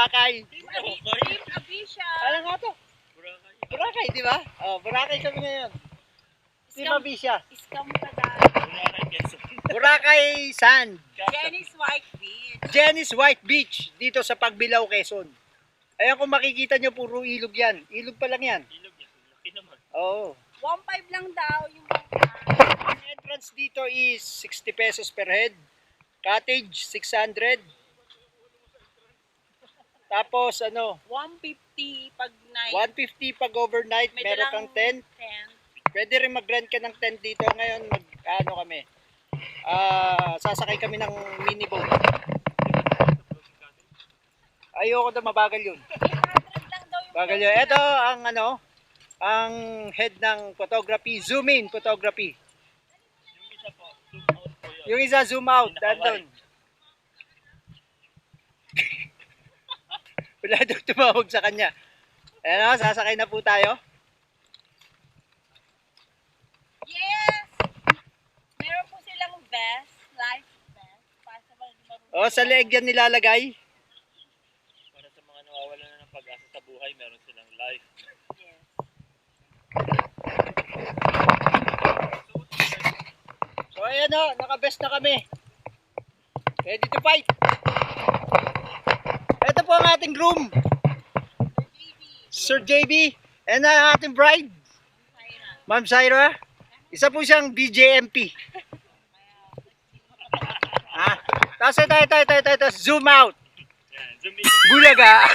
Boracay. Team Abisha. Ano nga to? Boracay, di ba? Oh, Boracay kami ngayon. Team Abisha. Iskam ka dahil. Boracay Sand. Jenny's White Beach. Jenny's White Beach dito sa Pagbilao, Quezon. Ayan kung makikita nyo, puro ilog yan. Ilog pa lang yan. Ilog yan. Laki naman. Oo. 1.5 lang daw yung bangka. Ang entrance dito is 60 pesos per head. Cottage, 600. Tapos ano, 150 pag night. 150 pag overnight. May Meron dalang kang tent. Pwede rin mag-rent ka ng tent dito. Ngayon, kami. Sasakay kami ng miniboat. Ayoko na mabagal yun. 800 lang daw yung Bagal yun. Ito ang ang head ng photography, zoom in photography. Yung isa po, zoom out po yun. Yung isa zoom out, doon. Wala daw tumawag sa kanya. Ayan o, sasakay na po tayo. Yes! Meron po silang vest, life vest. Para sa mga di marunong. O, sa leeg yan nilalagay. Para sa mga nawawala na ng pag-asa sa buhay, meron silang life. Yes. So ayan o, naka-vest na kami. Ready to fight. Ito po ang ating groom, Sir JB. And ang ating bride, Ma'am Syra. Isa po siyang BJMP. Tapos ito, zoom out. Yan, zoom in. Bulaga.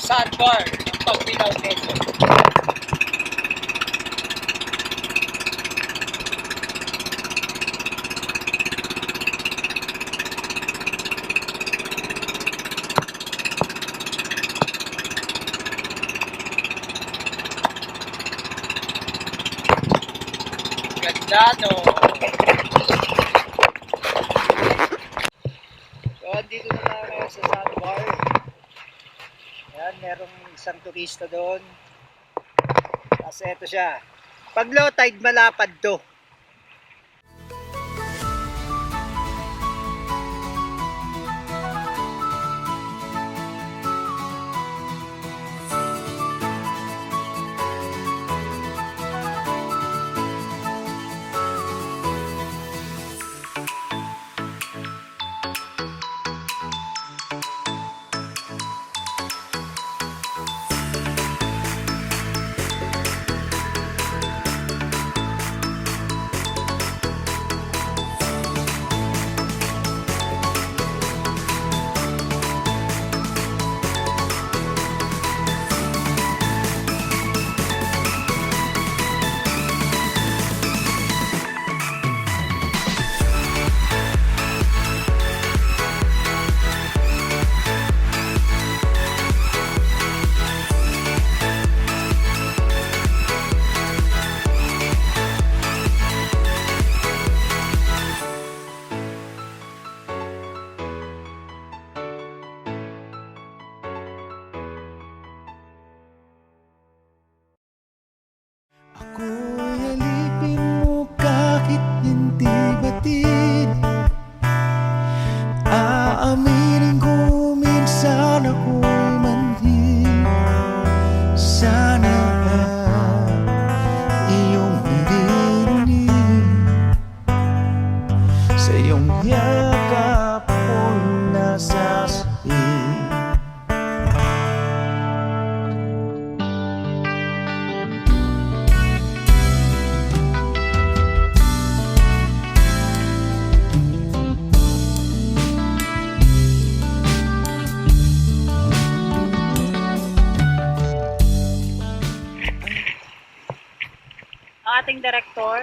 Sandbar ng Pagbilao, Quezon. Ganda no. So, andito na tayo ngayon sa Sandbar. Ayan, merong isang turista doon. Kasi ito siya. Pag low tide, malapad to. kapatid. Aaminin ko minsan ako'y manhid. Sana iyong maririnig. Sa iyong yakap ako'y nasasahig. Ang ating director.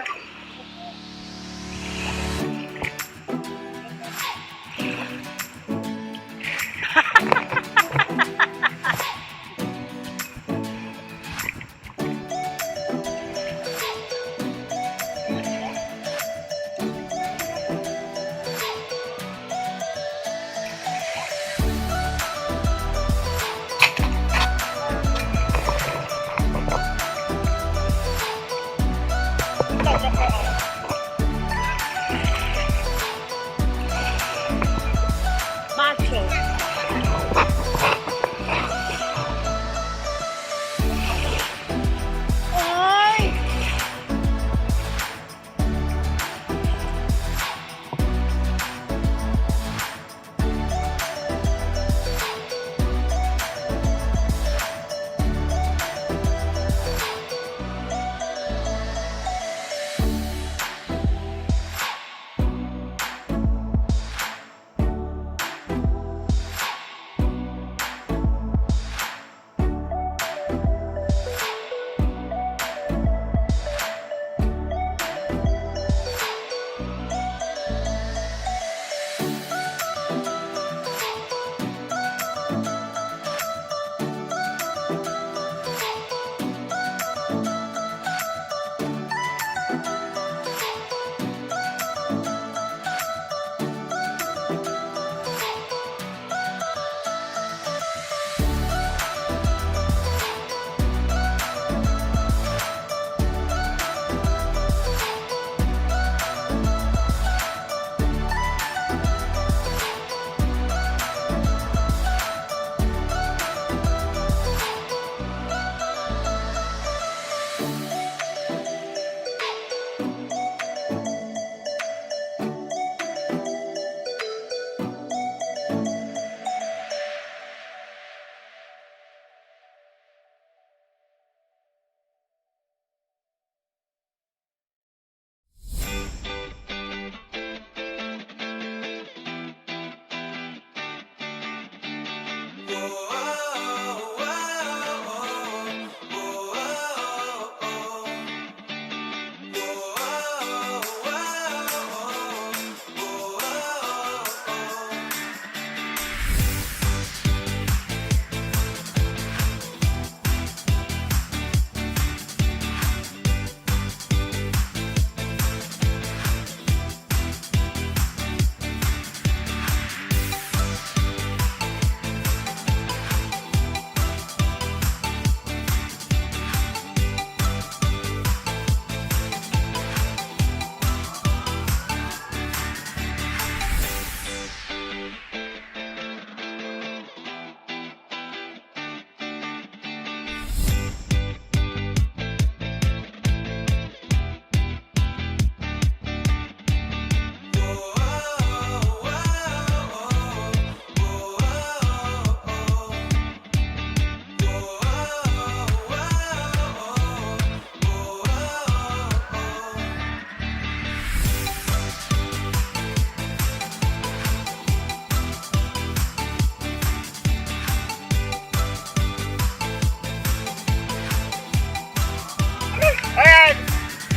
Macho. Ay!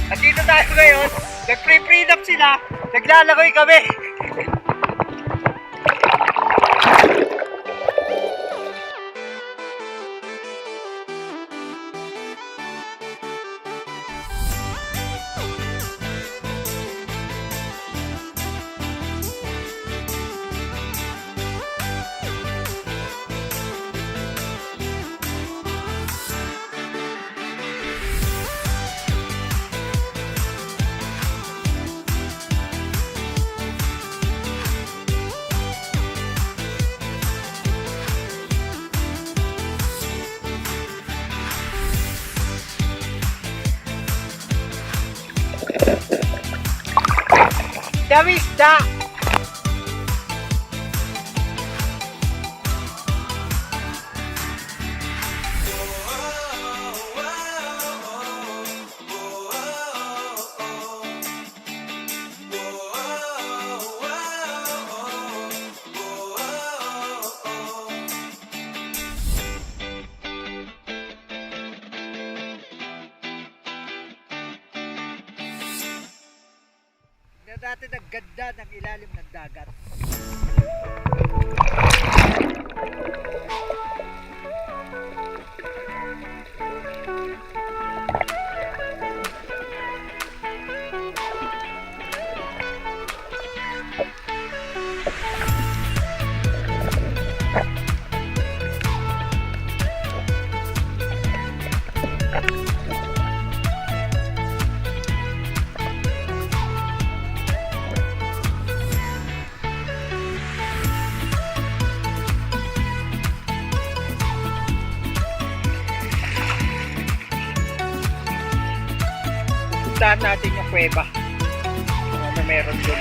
Nandito tayo ngayon. Nag-free-freedom sila. Naglalagoy kami. Dawisda! Tignan natin ang ganda ng ilalim ng dagat. Puntahan natin yung kuweba. Ano meron dun.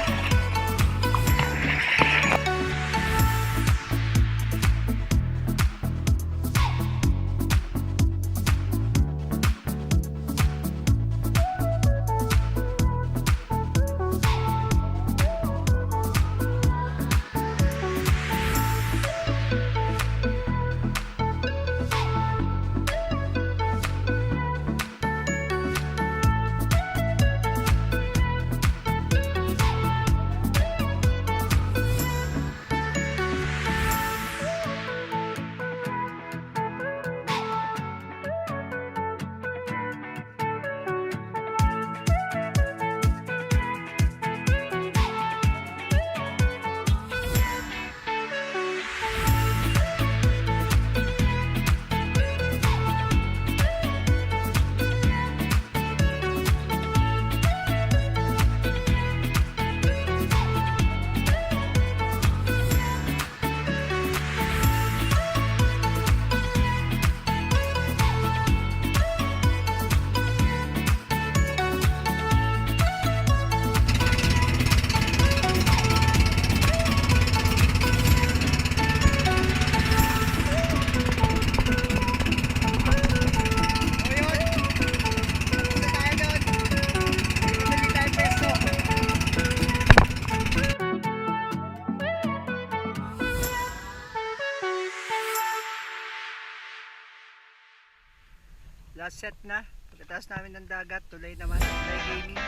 Last set na. Pagkatapos namin ng dagat, tuloy naman. Tuloy gaming.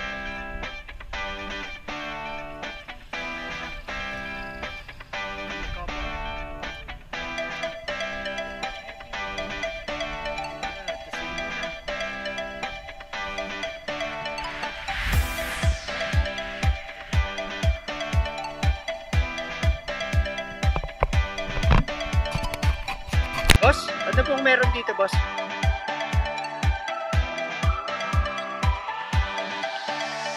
Boss, ano pong meron dito, boss?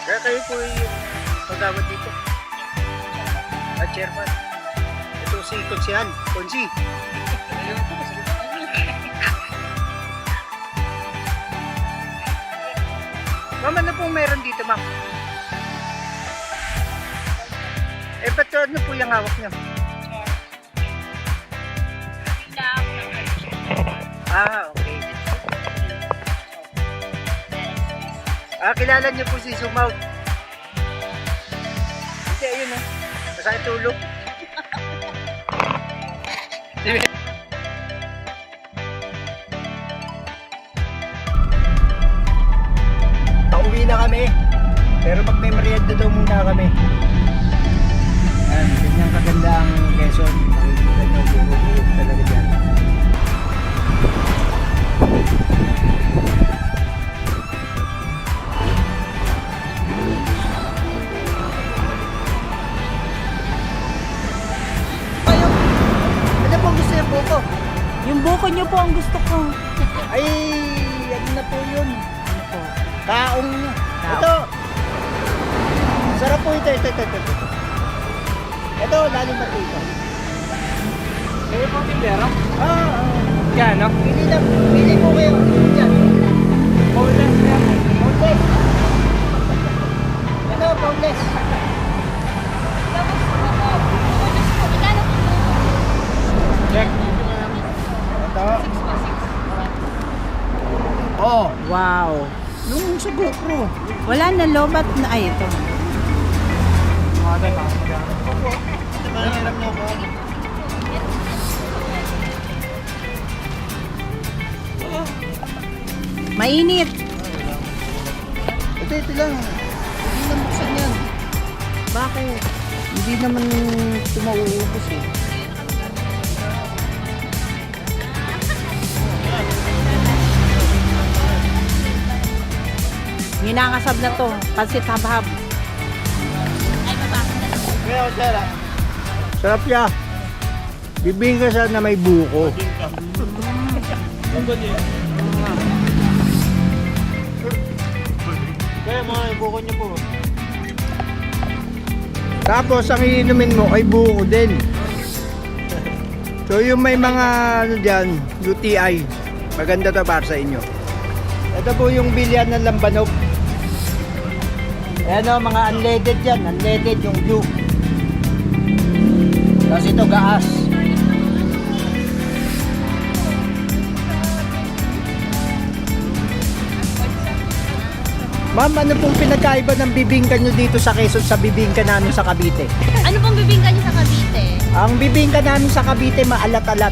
Kaya kayo po yung pagawad dito. At chairman. Ito si Konsihan. Konsi. Ma'am, ano pong meron dito, ma'am? Eh, ba't ano po yung hawak niyo? Ah, okay. Kilala niyo po si Sumaut. Hindi, ayun eh. Masakit tulog. Pauwi na kami. Pero mag-may merienda daw muna kami. Ayan, ganyan kaganda ang Quezon. Makikita niyo, buro-buro talaga dyan. Ano po gusto yung buko? Yung buko nyo po ang gusto ko. Ay, ano na po yun? Ano po? Kaong nyo. Kaong. Ito. Sarap po ito. Ito, lalim na po ito. Kaya po tindera? Yan, no? Pili po kayo. Yan. Boneless. Boneless. Ito, boneless. oh. Nung sa GoPro. Wala na lobat na. Ay, ito. Nangiram na ako. Mainit. Ito lang. Hindi na buksan yan. Bakit? Hindi naman ito mauubos eh. Ginangasab na to. Pansit habhab. Sarap siya. Bibingka siya na may buko. Kaya mga ibuko niyo po. Tapos ang iinumin mo ay buko din. So yung may mga ano dyan, UTI, maganda to para sa inyo. Ito po yung bilyan ng lambanog. Ayan o, mga unleaded yan. Unleaded yung blue. Tapos ito gaas. Ma'am, ano pong pinagkaiba ng bibingka nyo dito sa Quezon sa bibingka namin sa Cavite? Ano pong bibingka niyo sa Cavite? Ang bibingka namin sa Cavite maalat-alat.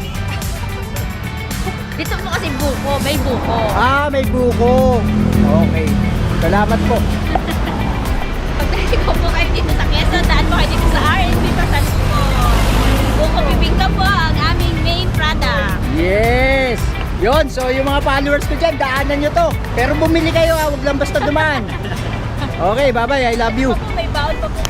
Dito po kasi buko. May buko. Ah, may buko. Okay. Salamat po. Pag naligaw po kayo dito sa Quezon, daan po kayo dito sa R&B Pasan po. Buko bibingka po ang aming main product. Yes! Yon, so yung mga followers ko dyan, daanan nyo to. Pero bumili kayo, huwag lang basta dumaan. Okay, bye-bye. I love you. May baon pa po